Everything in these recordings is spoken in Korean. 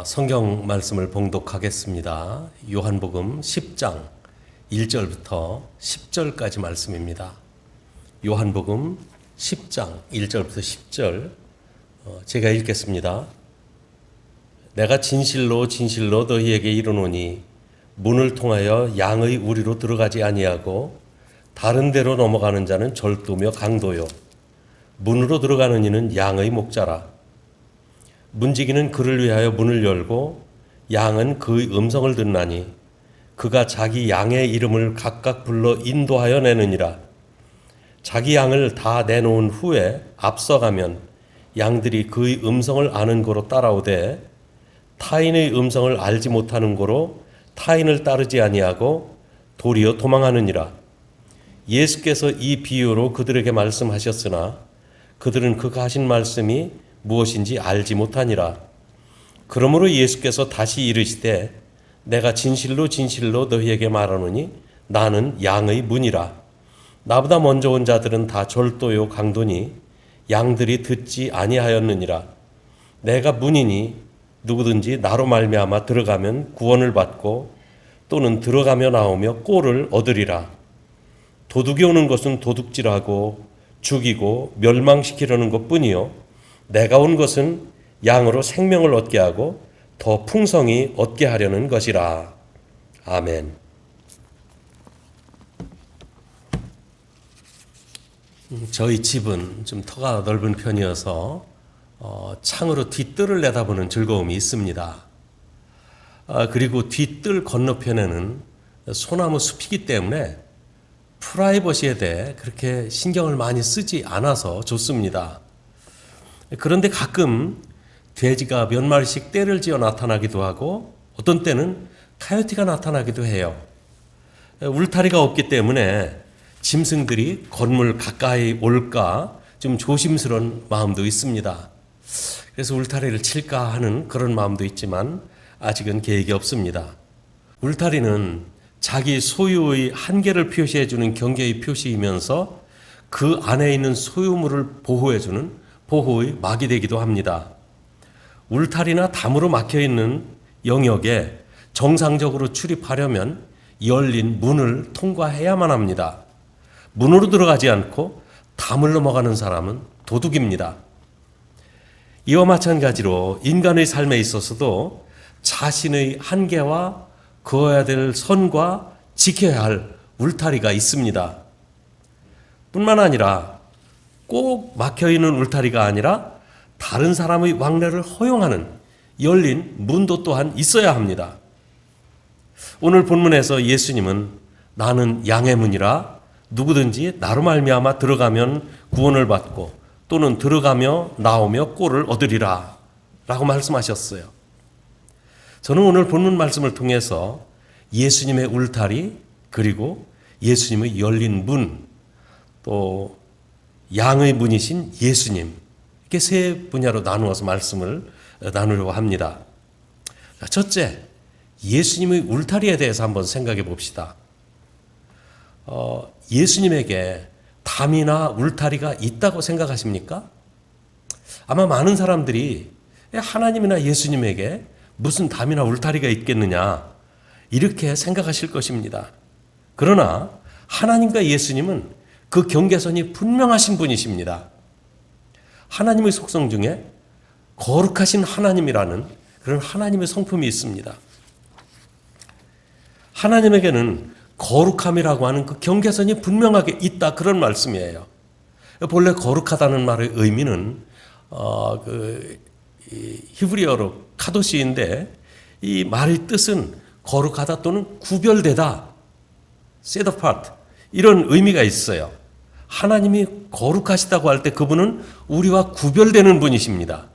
성경 말씀을 봉독하겠습니다. 요한복음 10장 1절부터 10절까지 말씀입니다. 요한복음 10장 1절부터 10절 제가 읽겠습니다. 내가 진실로 진실로 너희에게 이르노니 문을 통하여 양의 우리로 들어가지 아니하고 다른 데로 넘어가는 자는 절도며 강도요 문으로 들어가는 이는 양의 목자라. 문지기는 그를 위하여 문을 열고 양은 그의 음성을 듣나니 그가 자기 양의 이름을 각각 불러 인도하여 내느니라. 자기 양을 다 내놓은 후에 앞서가면 양들이 그의 음성을 아는 고로 따라오되 타인의 음성을 알지 못하는 고로 타인을 따르지 아니하고 도리어 도망하느니라. 예수께서 이 비유로 그들에게 말씀하셨으나 그들은 그가 하신 말씀이 무엇인지 알지 못하니라. 그러므로 예수께서 다시 이르시되 내가 진실로 진실로 너희에게 말하노니 나는 양의 문이라. 나보다 먼저 온 자들은 다 절도요 강도니 양들이 듣지 아니하였느니라. 내가 문이니 누구든지 나로 말미암아 들어가면 구원을 받고 또는 들어가며 나오며 꼴을 얻으리라. 도둑이 오는 것은 도둑질하고 죽이고 멸망시키려는 것뿐이요 내가 온 것은 양으로 생명을 얻게 하고 더 풍성히 얻게 하려는 것이라. 아멘. 저희 집은 좀 터가 넓은 편이어서 창으로 뒷뜰을 내다보는 즐거움이 있습니다. 그리고 뒷뜰 건너편에는 소나무 숲이기 때문에 프라이버시에 대해 그렇게 신경을 많이 쓰지 않아서 좋습니다. 그런데 가끔 돼지가 몇 마리씩 떼를 지어 나타나기도 하고 어떤 때는 카요티가 나타나기도 해요. 울타리가 없기 때문에 짐승들이 건물 가까이 올까 좀 조심스러운 마음도 있습니다. 그래서 울타리를 칠까 하는 그런 마음도 있지만 아직은 계획이 없습니다. 울타리는 자기 소유의 한계를 표시해주는 경계의 표시이면서 그 안에 있는 소유물을 보호해주는 보호의 막이 되기도 합니다. 울타리나 담으로 막혀있는 영역에 정상적으로 출입하려면 열린 문을 통과해야만 합니다. 문으로 들어가지 않고 담을 넘어가는 사람은 도둑입니다. 이와 마찬가지로 인간의 삶에 있어서도 자신의 한계와 그어야 될 선과 지켜야 할 울타리가 있습니다. 뿐만 아니라 꼭 막혀있는 울타리가 아니라 다른 사람의 왕래를 허용하는 열린 문도 또한 있어야 합니다. 오늘 본문에서 예수님은 나는 양의 문이라 누구든지 나로 말미암아 들어가면 구원을 받고 또는 들어가며 나오며 꼴을 얻으리라 라고 말씀하셨어요. 저는 오늘 본문 말씀을 통해서 예수님의 울타리 그리고 예수님의 열린 문 또 양의 문이신 예수님 이렇게 세 분야로 나누어서 말씀을 나누려고 합니다. 첫째, 예수님의 울타리에 대해서 한번 생각해 봅시다. 예수님에게 담이나 울타리가 있다고 생각하십니까? 아마 많은 사람들이 하나님이나 예수님에게 무슨 담이나 울타리가 있겠느냐 이렇게 생각하실 것입니다. 그러나 하나님과 예수님은 그 경계선이 분명하신 분이십니다. 하나님의 속성 중에 거룩하신 하나님이라는 그런 하나님의 성품이 있습니다. 하나님에게는 거룩함이라고 하는 그 경계선이 분명하게 있다 그런 말씀이에요. 본래 거룩하다는 말의 의미는 히브리어로 카도시인데 이 말의 뜻은 거룩하다 또는 구별되다, set apart 이런 의미가 있어요. 하나님이 거룩하시다고 할 때 그분은 우리와 구별되는 분이십니다.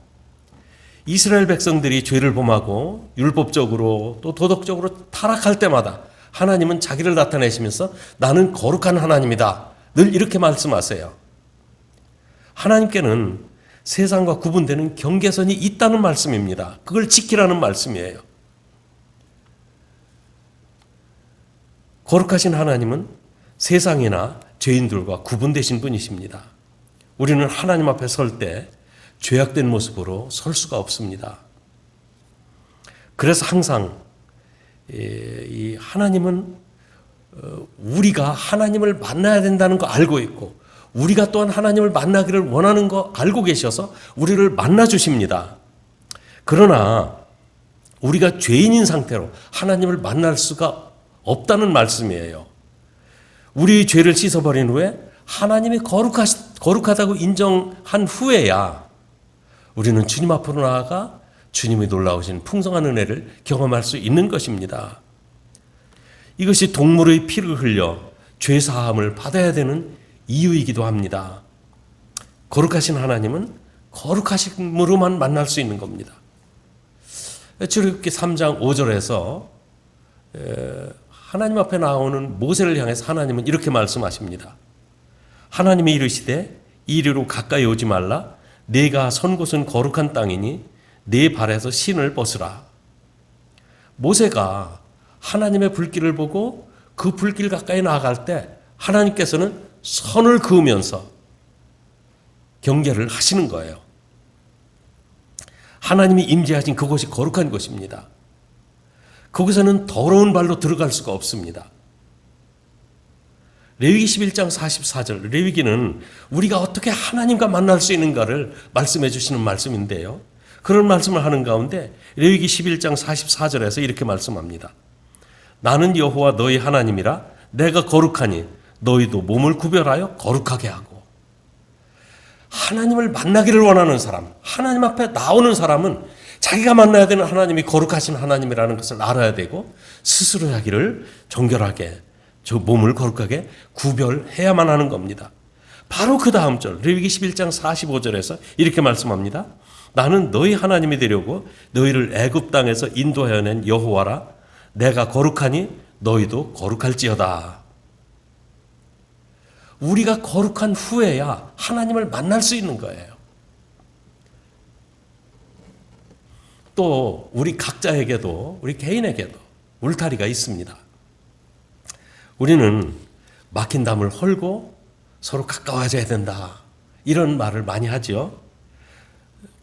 이스라엘 백성들이 죄를 범하고 율법적으로 또 도덕적으로 타락할 때마다 하나님은 자기를 나타내시면서 나는 거룩한 하나님이다. 늘 이렇게 말씀하세요. 하나님께는 세상과 구분되는 경계선이 있다는 말씀입니다. 그걸 지키라는 말씀이에요. 거룩하신 하나님은 세상이나 죄인들과 구분되신 분이십니다. 우리는 하나님 앞에 설 때 죄악된 모습으로 설 수가 없습니다. 그래서 항상 이 하나님은 우리가 하나님을 만나야 된다는 거 알고 있고 우리가 또한 하나님을 만나기를 원하는 거 알고 계셔서 우리를 만나 주십니다. 그러나 우리가 죄인인 상태로 하나님을 만날 수가 없다는 말씀이에요. 우리 죄를 씻어버린 후에 하나님이 거룩하다고 인정한 후에야 우리는 주님 앞으로 나아가 주님의 놀라우신 풍성한 은혜를 경험할 수 있는 것입니다. 이것이 동물의 피를 흘려 죄 사함을 받아야 되는 이유이기도 합니다. 거룩하신 하나님은 거룩하심으로만 만날 수 있는 겁니다. 출애굽기 3장 5절에서 하나님 앞에 나오는 모세를 향해서 하나님은 이렇게 말씀하십니다. 하나님이 이르시되 이리로 가까이 오지 말라. 네가 선 곳은 거룩한 땅이니 네 발에서 신을 벗으라. 모세가 하나님의 불길을 보고 그 불길 가까이 나아갈 때 하나님께서는 선을 그으면서 경계를 하시는 거예요. 하나님이 임재하신 그곳이 거룩한 곳입니다. 거기서는 더러운 발로 들어갈 수가 없습니다. 레위기 11장 44절, 레위기는 우리가 어떻게 하나님과 만날 수 있는가를 말씀해 주시는 말씀인데요. 그런 말씀을 하는 가운데 레위기 11장 44절에서 이렇게 말씀합니다. 나는 여호와 너희 하나님이라 내가 거룩하니 너희도 몸을 구별하여 거룩하게 하고. 하나님을 만나기를 원하는 사람, 하나님 앞에 나오는 사람은 자기가 만나야 되는 하나님이 거룩하신 하나님이라는 것을 알아야 되고 스스로 자기를 정결하게, 저 몸을 거룩하게 구별해야만 하는 겁니다. 바로 그 다음 절 레위기 11장 45절에서 이렇게 말씀합니다. 나는 너희 하나님이 되려고 너희를 애굽 땅에서 인도하여 낸 여호와라. 내가 거룩하니 너희도 거룩할지어다. 우리가 거룩한 후에야 하나님을 만날 수 있는 거예요. 또 우리 각자에게도, 우리 개인에게도 울타리가 있습니다. 우리는 막힌 담을 헐고 서로 가까워져야 된다, 이런 말을 많이 하죠.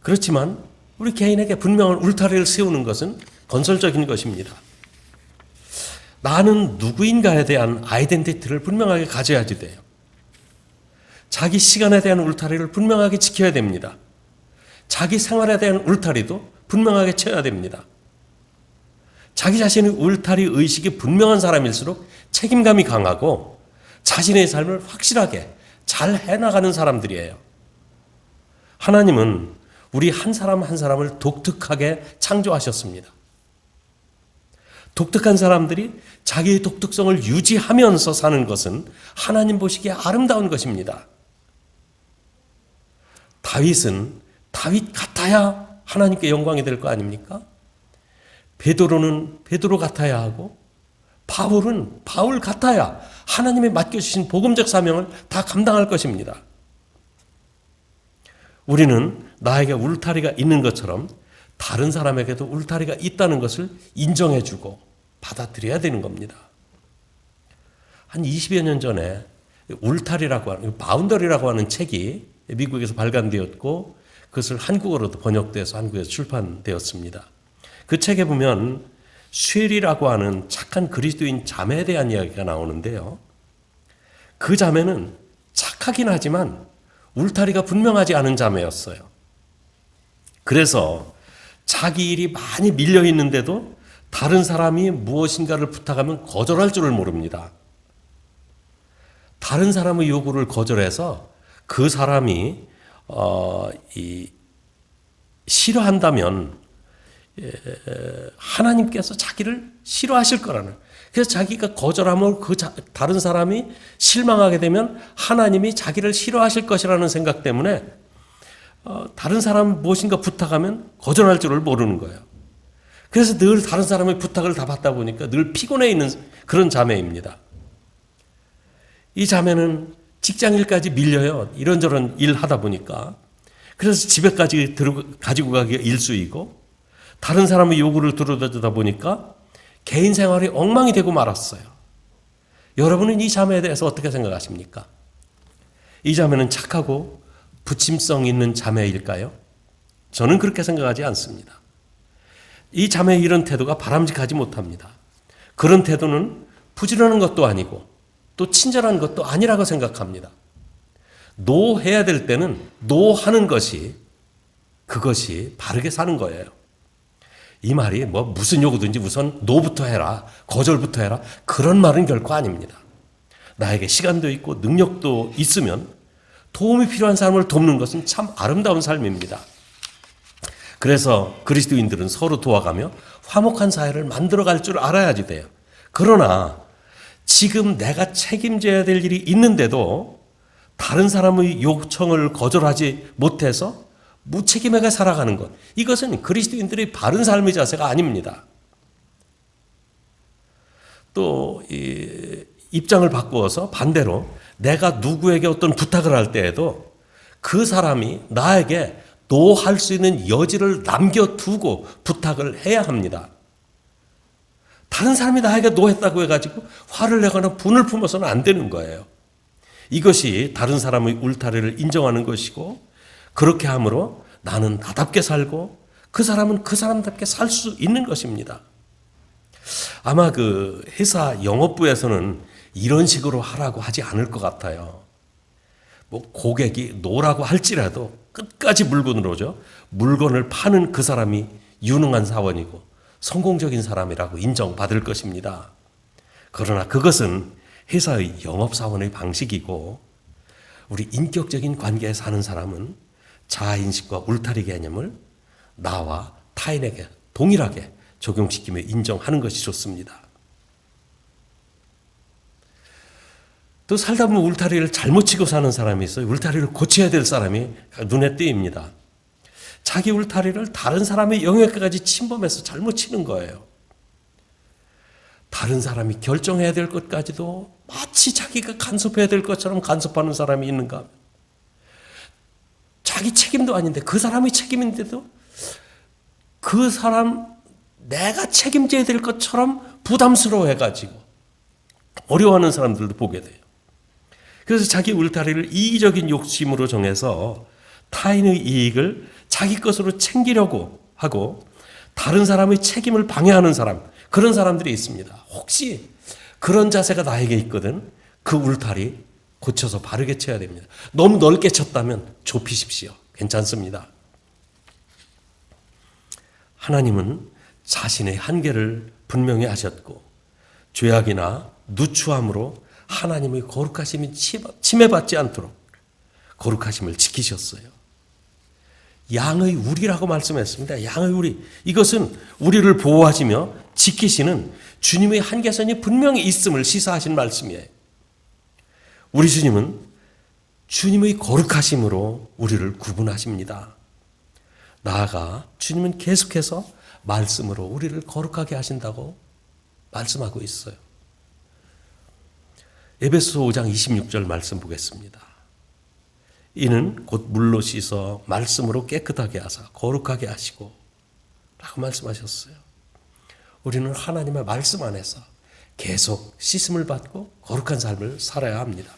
그렇지만 우리 개인에게 분명한 울타리를 세우는 것은 건설적인 것입니다. 나는 누구인가에 대한 아이덴티티를 분명하게 가져야지 돼요. 자기 시간에 대한 울타리를 분명하게 지켜야 됩니다. 자기 생활에 대한 울타리도 분명하게 쳐야 됩니다. 자기 자신의 울타리 의식이 분명한 사람일수록 책임감이 강하고 자신의 삶을 확실하게 잘 해나가는 사람들이에요. 하나님은 우리 한 사람 한 사람을 독특하게 창조하셨습니다. 독특한 사람들이 자기의 독특성을 유지하면서 사는 것은 하나님 보시기에 아름다운 것입니다. 다윗은 다윗 같아야 하나님께 영광이 될 거 아닙니까? 베드로는 베드로 같아야 하고 바울은 바울 같아야 하나님의 맡겨주신 복음적 사명을 다 감당할 것입니다. 우리는 나에게 울타리가 있는 것처럼 다른 사람에게도 울타리가 있다는 것을 인정해주고 받아들여야 되는 겁니다. 한 20여 년 전에 울타리라고 하는, 바운더리라고 하는 책이 미국에서 발간되었고 그것을 한국어로도 번역돼서 한국에서 출판되었습니다. 그 책에 보면 쉐리라고 하는 착한 그리스도인 자매에 대한 이야기가 나오는데요. 그 자매는 착하긴 하지만 울타리가 분명하지 않은 자매였어요. 그래서 자기 일이 많이 밀려 있는데도 다른 사람이 무엇인가를 부탁하면 거절할 줄을 모릅니다. 다른 사람의 요구를 거절해서 그 사람이 싫어한다면 하나님께서 자기를 싫어하실 거라는, 그래서 자기가 거절하면 다른 사람이 실망하게 되면 하나님이 자기를 싫어하실 것이라는 생각 때문에 다른 사람 무엇인가 부탁하면 거절할 줄을 모르는 거예요. 그래서 늘 다른 사람의 부탁을 다 받다 보니까 늘 피곤해 있는 그런 자매입니다. 이 자매는 직장일까지 밀려요. 이런저런 일 하다 보니까. 그래서 집에까지 가지고 가기가 일수이고 다른 사람의 요구를 들어주다 보니까 개인 생활이 엉망이 되고 말았어요. 여러분은 이 자매에 대해서 어떻게 생각하십니까? 이 자매는 착하고 부침성 있는 자매일까요? 저는 그렇게 생각하지 않습니다. 이 자매의 이런 태도가 바람직하지 못합니다. 그런 태도는 부지런한 것도 아니고 또 친절한 것도 아니라고 생각합니다. 노해야 될 때는 노하는 것이 그것이 바르게 사는 거예요. 이 말이 무슨 요구든지 우선 노부터 해라, 거절부터 해라, 그런 말은 결코 아닙니다. 나에게 시간도 있고 능력도 있으면 도움이 필요한 사람을 돕는 것은 참 아름다운 삶입니다. 그래서 그리스도인들은 서로 도와가며 화목한 사회를 만들어갈 줄 알아야지 돼요. 그러나 지금 내가 책임져야 될 일이 있는데도 다른 사람의 요청을 거절하지 못해서 무책임하게 살아가는 것, 이것은 그리스도인들의 바른 삶의 자세가 아닙니다. 또 입장을 바꾸어서 반대로 내가 누구에게 어떤 부탁을 할 때에도 그 사람이 나에게 노할 수 있는 여지를 남겨두고 부탁을 해야 합니다. 다른 사람이 나에게 노했다고 해가지고 화를 내거나 분을 품어서는 안 되는 거예요. 이것이 다른 사람의 울타리를 인정하는 것이고, 그렇게 함으로 나는 나답게 살고 그 사람은 그 사람답게 살 수 있는 것입니다. 아마 그 회사 영업부에서는 이런 식으로 하라고 하지 않을 것 같아요. 고객이 노라고 할지라도 끝까지 물건으로죠. 물건을 파는 그 사람이 유능한 사원이고 성공적인 사람이라고 인정받을 것입니다. 그러나 그것은 회사의 영업사원의 방식이고, 우리 인격적인 관계에 사는 사람은 자아인식과 울타리 개념을 나와 타인에게 동일하게 적용시키며 인정하는 것이 좋습니다. 또 살다 보면 울타리를 잘못 치고 사는 사람이 있어요. 울타리를 고쳐야 될 사람이 눈에 띄입니다. 자기 울타리를 다른 사람의 영역까지 침범해서 잘못 치는 거예요. 다른 사람이 결정해야 될 것까지도 마치 자기가 간섭해야 될 것처럼 간섭하는 사람이 있는가? 자기 책임도 아닌데, 그 사람의 책임인데도 그 사람 내가 책임져야 될 것처럼 부담스러워해가지고 어려워하는 사람들도 보게 돼요. 그래서 자기 울타리를 이기적인 욕심으로 정해서 타인의 이익을 자기 것으로 챙기려고 하고 다른 사람의 책임을 방해하는 사람, 그런 사람들이 있습니다. 혹시 그런 자세가 나에게 있거든, 그 울타리 고쳐서 바르게 쳐야 됩니다. 너무 넓게 쳤다면 좁히십시오. 괜찮습니다. 하나님은 자신의 한계를 분명히 하셨고, 죄악이나 누추함으로 하나님의 거룩하심이 침해받지 않도록 거룩하심을 지키셨어요. 양의 우리라고 말씀했습니다. 양의 우리. 이것은 우리를 보호하시며 지키시는 주님의 한계선이 분명히 있음을 시사하신 말씀이에요. 우리 주님은 주님의 거룩하심으로 우리를 구분하십니다. 나아가 주님은 계속해서 말씀으로 우리를 거룩하게 하신다고 말씀하고 있어요. 에베소 5장 26절 말씀 보겠습니다. 이는 곧 물로 씻어 말씀으로 깨끗하게 하사 거룩하게 하시고 라고 말씀하셨어요. 우리는 하나님의 말씀 안에서 계속 씻음을 받고 거룩한 삶을 살아야 합니다.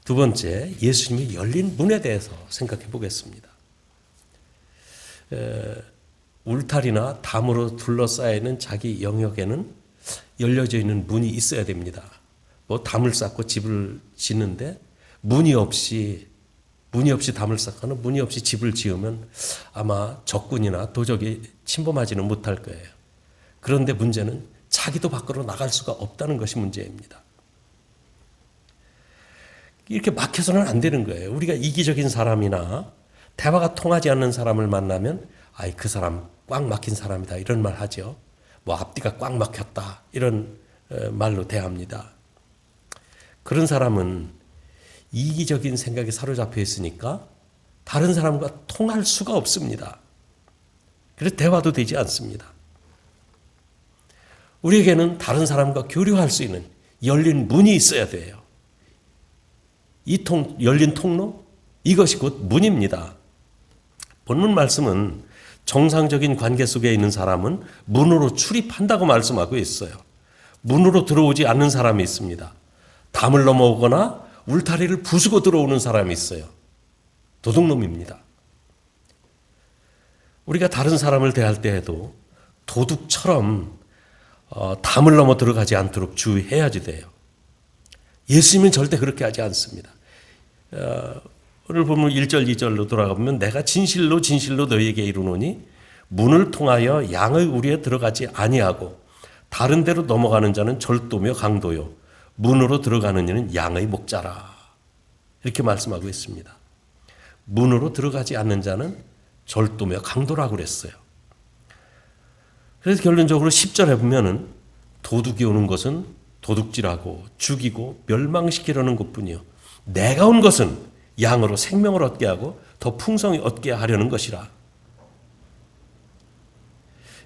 두 번째, 예수님이 열린 문에 대해서 생각해 보겠습니다. 울타리나 담으로 둘러싸여 있는 자기 영역에는 열려져 있는 문이 있어야 됩니다. 담을 쌓고 집을 짓는데 문이 없이 담을 쌓거나 문이 없이 집을 지으면 아마 적군이나 도적이 침범하지는 못할 거예요. 그런데 문제는 자기도 밖으로 나갈 수가 없다는 것이 문제입니다. 이렇게 막혀서는 안 되는 거예요. 우리가 이기적인 사람이나 대화가 통하지 않는 사람을 만나면 그 사람 꽉 막힌 사람이다 이런 말 하죠. 앞뒤가 꽉 막혔다 이런 말로 대합니다. 그런 사람은 이기적인 생각에 사로잡혀 있으니까 다른 사람과 통할 수가 없습니다. 그래서 대화도 되지 않습니다. 우리에게는 다른 사람과 교류할 수 있는 열린 문이 있어야 돼요. 열린 통로? 이것이 곧 문입니다. 본문 말씀은 정상적인 관계 속에 있는 사람은 문으로 출입한다고 말씀하고 있어요. 문으로 들어오지 않는 사람이 있습니다. 담을 넘어오거나 울타리를 부수고 들어오는 사람이 있어요. 도둑놈입니다. 우리가 다른 사람을 대할 때에도 도둑처럼 담을 넘어 들어가지 않도록 주의해야지 돼요. 예수님은 절대 그렇게 하지 않습니다. 오늘 보면 1절 2절로 돌아가보면 내가 진실로 진실로 너희에게 이르노니 문을 통하여 양의 우리에 들어가지 아니하고 다른 데로 넘어가는 자는 절도며 강도요 문으로 들어가는 이는 양의 목자라. 이렇게 말씀하고 있습니다. 문으로 들어가지 않는 자는 절도며 강도라고 그랬어요. 그래서 결론적으로 10절에 보면은 도둑이 오는 것은 도둑질하고 죽이고 멸망시키려는 것뿐이요 내가 온 것은 양으로 생명을 얻게 하고 더 풍성히 얻게 하려는 것이라.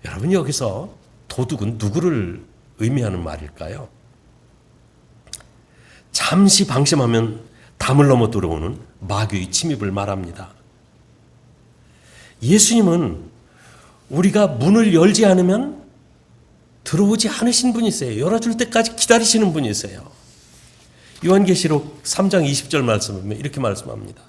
여러분, 여기서 도둑은 누구를 의미하는 말일까요? 잠시 방심하면 담을 넘어 들어오는 마귀의 침입을 말합니다. 예수님은 우리가 문을 열지 않으면 들어오지 않으신 분이세요. 열어줄 때까지 기다리시는 분이세요. 요한계시록 3장 20절 말씀을 보면 이렇게 말씀합니다.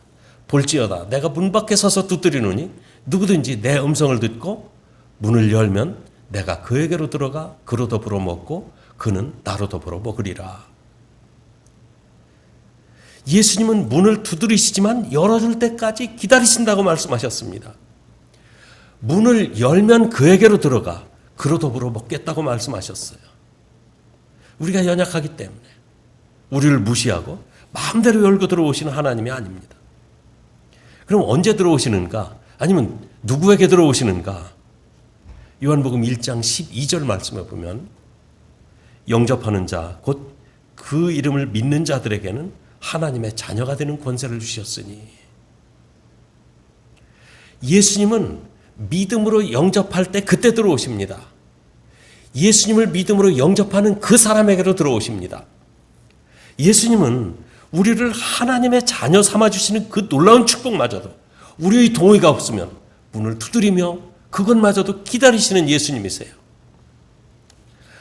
볼지어다 내가 문 밖에 서서 두드리노니 누구든지 내 음성을 듣고 문을 열면 내가 그에게로 들어가 그로 더불어 먹고 그는 나로 더불어 먹으리라. 예수님은 문을 두드리시지만 열어줄 때까지 기다리신다고 말씀하셨습니다. 문을 열면 그에게로 들어가 그로 더불어 먹겠다고 말씀하셨어요. 우리가 연약하기 때문에 우리를 무시하고 마음대로 열고 들어오시는 하나님이 아닙니다. 그럼 언제 들어오시는가? 아니면 누구에게 들어오시는가? 요한복음 1장 12절 말씀에 보면 영접하는 자 곧 그 이름을 믿는 자들에게는 하나님의 자녀가 되는 권세를 주셨으니. 예수님은 믿음으로 영접할 때 그때 들어오십니다. 예수님을 믿음으로 영접하는 그 사람에게로 들어오십니다. 예수님은 우리를 하나님의 자녀 삼아주시는 그 놀라운 축복마저도 우리의 동의가 없으면 문을 두드리며 그것마저도 기다리시는 예수님이세요.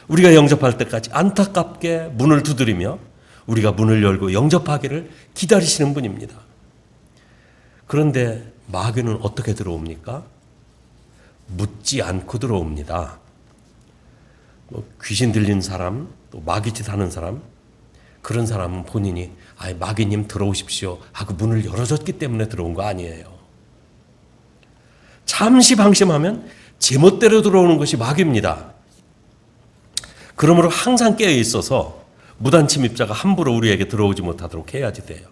우리가 영접할 때까지 안타깝게 문을 두드리며 우리가 문을 열고 영접하기를 기다리시는 분입니다. 그런데 마귀는 어떻게 들어옵니까? 묻지 않고 들어옵니다. 귀신 들린 사람, 또 마귀짓 하는 사람, 그런 사람은 본인이 마귀님 들어오십시오 하고 문을 열어줬기 때문에 들어온 거 아니에요. 잠시 방심하면 제멋대로 들어오는 것이 마귀입니다. 그러므로 항상 깨어 있어서 무단 침입자가 함부로 우리에게 들어오지 못하도록 해야지 돼요.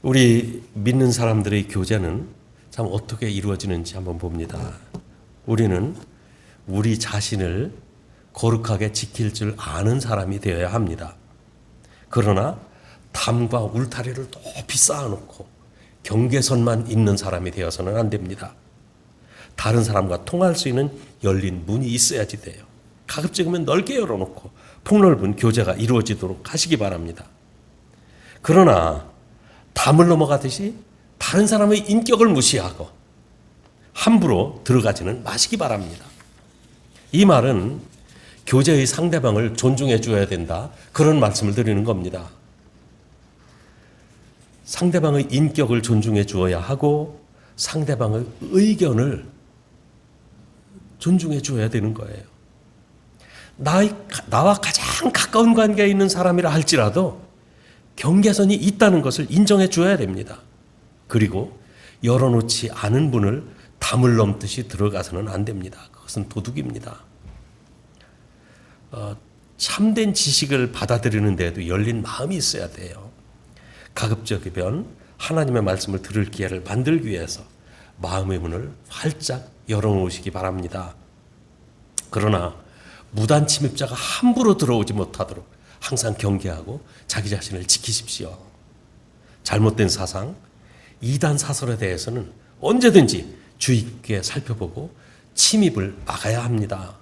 우리 믿는 사람들의 교제는 참 어떻게 이루어지는지 한번 봅니다. 우리는 우리 자신을 거룩하게 지킬 줄 아는 사람이 되어야 합니다. 그러나 담과 울타리를 높이 쌓아놓고 경계선만 있는 사람이 되어서는 안 됩니다. 다른 사람과 통할 수 있는 열린 문이 있어야지 돼요. 가급적이면 넓게 열어놓고 폭넓은 교제가 이루어지도록 하시기 바랍니다. 그러나 담을 넘어가듯이 다른 사람의 인격을 무시하고 함부로 들어가지는 마시기 바랍니다. 이 말은 교제의 상대방을 존중해 줘야 된다, 그런 말씀을 드리는 겁니다. 상대방의 인격을 존중해 주어야 하고 상대방의 의견을 존중해 줘야 되는 거예요. 나와 가장 가까운 관계에 있는 사람이라 할지라도 경계선이 있다는 것을 인정해 줘야 됩니다. 그리고 열어놓지 않은 분을 담을 넘듯이 들어가서는 안 됩니다. 그것은 도둑입니다. 참된 지식을 받아들이는 데에도 열린 마음이 있어야 돼요. 가급적이면 하나님의 말씀을 들을 기회를 만들기 위해서 마음의 문을 활짝 열어놓으시기 바랍니다. 그러나 무단 침입자가 함부로 들어오지 못하도록 항상 경계하고 자기 자신을 지키십시오. 잘못된 사상, 이단 사설에 대해서는 언제든지 주의 깊게 살펴보고 침입을 막아야 합니다.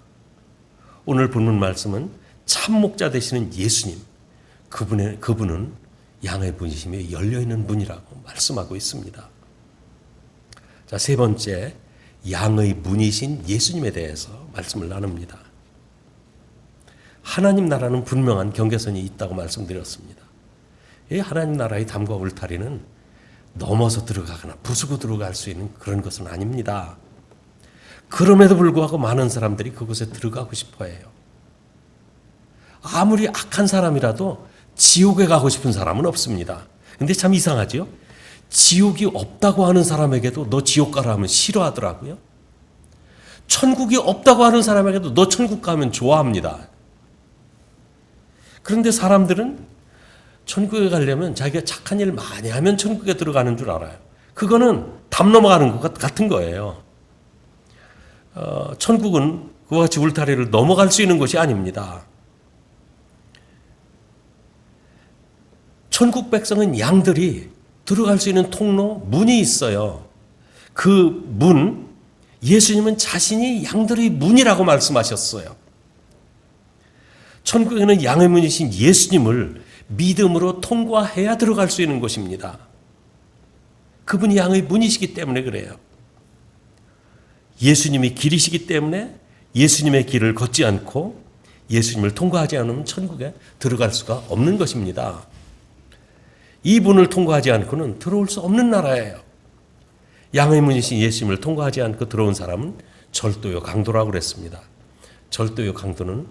오늘 본문 말씀은 참 목자 되시는 예수님, 그분은 양의 문이시며 열려있는 문이라고 말씀하고 있습니다. 자, 세 번째, 양의 문이신 예수님에 대해서 말씀을 나눕니다. 하나님 나라는 분명한 경계선이 있다고 말씀드렸습니다. 이 하나님 나라의 담과 울타리는 넘어서 들어가거나 부수고 들어갈 수 있는 그런 것은 아닙니다. 그럼에도 불구하고 많은 사람들이 그곳에 들어가고 싶어 해요. 아무리 악한 사람이라도 지옥에 가고 싶은 사람은 없습니다. 근데 참 이상하죠? 지옥이 없다고 하는 사람에게도 너 지옥 가라 하면 싫어하더라고요. 천국이 없다고 하는 사람에게도 너 천국 가면 좋아합니다. 그런데 사람들은 천국에 가려면 자기가 착한 일 많이 하면 천국에 들어가는 줄 알아요. 그거는 담 넘어가는 것 같은 거예요. 천국은 그와 같이 울타리를 넘어갈 수 있는 곳이 아닙니다. 천국 백성은 양들이 들어갈 수 있는 통로, 문이 있어요. 그 문, 예수님은 자신이 양들의 문이라고 말씀하셨어요. 천국에는 양의 문이신 예수님을 믿음으로 통과해야 들어갈 수 있는 곳입니다. 그분이 양의 문이시기 때문에 그래요. 예수님이 길이시기 때문에 예수님의 길을 걷지 않고 예수님을 통과하지 않으면 천국에 들어갈 수가 없는 것입니다. 이 문을 통과하지 않고는 들어올 수 없는 나라예요. 양의 문이신 예수님을 통과하지 않고 들어온 사람은 절도요 강도라고 그랬습니다. 절도요 강도는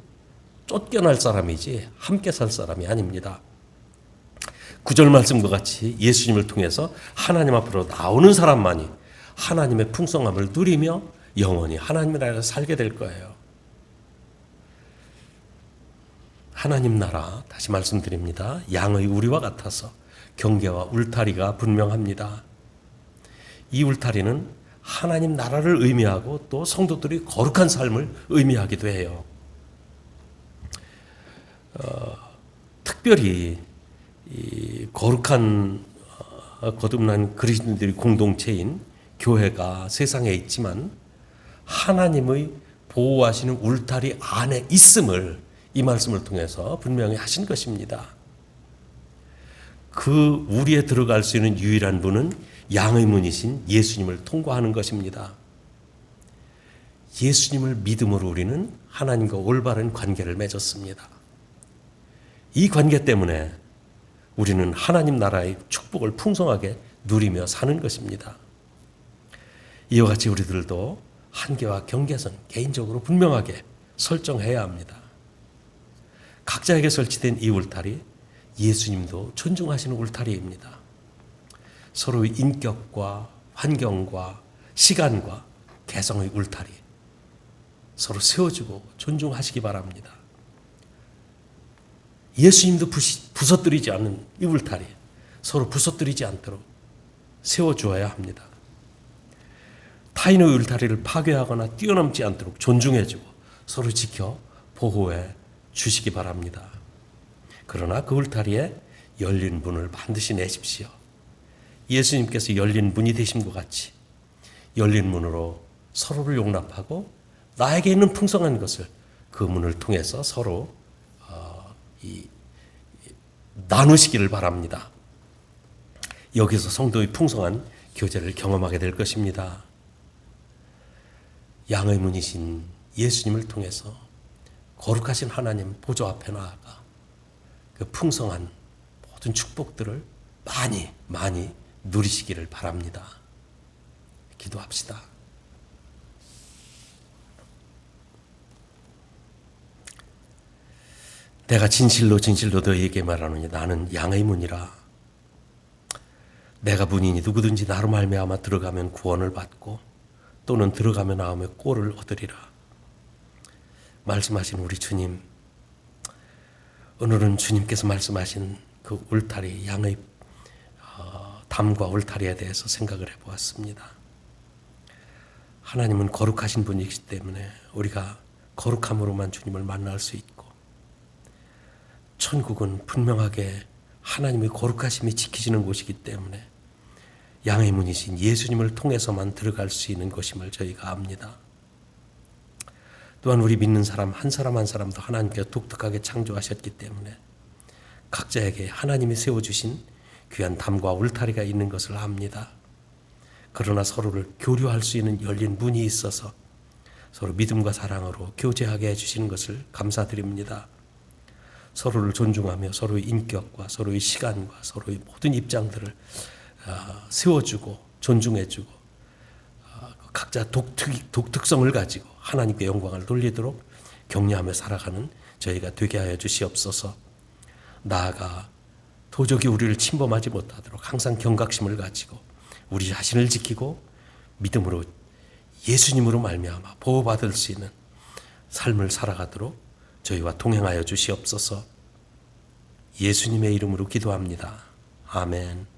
쫓겨날 사람이지 함께 살 사람이 아닙니다. 9절 말씀과 같이 예수님을 통해서 하나님 앞으로 나오는 사람만이 하나님의 풍성함을 누리며 영원히 하나님의 나라에서 살게 될 거예요. 하나님 나라, 다시 말씀드립니다. 양의 우리와 같아서 경계와 울타리가 분명합니다. 이 울타리는 하나님 나라를 의미하고 또 성도들이 거룩한 삶을 의미하기도 해요. 특별히 이 거룩한 거듭난 그리스도인들의 공동체인 교회가 세상에 있지만 하나님의 보호하시는 울타리 안에 있음을 이 말씀을 통해서 분명히 하신 것입니다. 그 우리에 들어갈 수 있는 유일한 문은 양의 문이신 예수님을 통과하는 것입니다. 예수님을 믿음으로 우리는 하나님과 올바른 관계를 맺었습니다. 이 관계 때문에 우리는 하나님 나라의 축복을 풍성하게 누리며 사는 것입니다. 이와 같이 우리들도 한계와 경계선 개인적으로 분명하게 설정해야 합니다. 각자에게 설치된 이 울타리, 예수님도 존중하시는 울타리입니다. 서로의 인격과 환경과 시간과 개성의 울타리, 서로 세워주고 존중하시기 바랍니다. 예수님도 부서뜨리지 않는 이 울타리, 서로 부서뜨리지 않도록 세워주어야 합니다. 타인의 울타리를 파괴하거나 뛰어넘지 않도록 존중해주고 서로 지켜 보호해 주시기 바랍니다. 그러나 그 울타리에 열린 문을 반드시 내십시오. 예수님께서 열린 문이 되신 것 같이 열린 문으로 서로를 용납하고 나에게 있는 풍성한 것을 그 문을 통해서 서로 나누시기를 바랍니다. 여기서 성도의 풍성한 교제를 경험하게 될 것입니다. 양의 문이신 예수님을 통해서 거룩하신 하나님 보좌 앞에 나아가 그 풍성한 모든 축복들을 많이 많이 누리시기를 바랍니다. 기도합시다. 내가 진실로 진실로 너희에게 말하노니 나는 양의 문이라. 내가 문이니 누구든지 나로 말미암아 들어가면 구원을 받고 또는 들어가며 나오며 꼴을 얻으리라. 말씀하신 우리 주님, 오늘은 주님께서 말씀하신 그 울타리, 양의 담과 울타리에 대해서 생각을 해보았습니다. 하나님은 거룩하신 분이기 때문에 우리가 거룩함으로만 주님을 만날 수 있고, 천국은 분명하게 하나님의 거룩하심이 지키시는 곳이기 때문에 양의 문이신 예수님을 통해서만 들어갈 수 있는 것임을 저희가 압니다. 또한 우리 믿는 사람 한 사람 한 사람도 하나님께서 독특하게 창조하셨기 때문에 각자에게 하나님이 세워주신 귀한 담과 울타리가 있는 것을 압니다. 그러나 서로를 교류할 수 있는 열린 문이 있어서 서로 믿음과 사랑으로 교제하게 해주시는 것을 감사드립니다. 서로를 존중하며 서로의 인격과 서로의 시간과 서로의 모든 입장들을 세워주고 존중해주고 각자 독특성을 가지고 하나님께 영광을 돌리도록 격려하며 살아가는 저희가 되게 하여 주시옵소서. 나아가 도적이 우리를 침범하지 못하도록 항상 경각심을 가지고 우리 자신을 지키고 믿음으로 예수님으로 말미암아 보호받을 수 있는 삶을 살아가도록 저희와 동행하여 주시옵소서. 예수님의 이름으로 기도합니다. 아멘.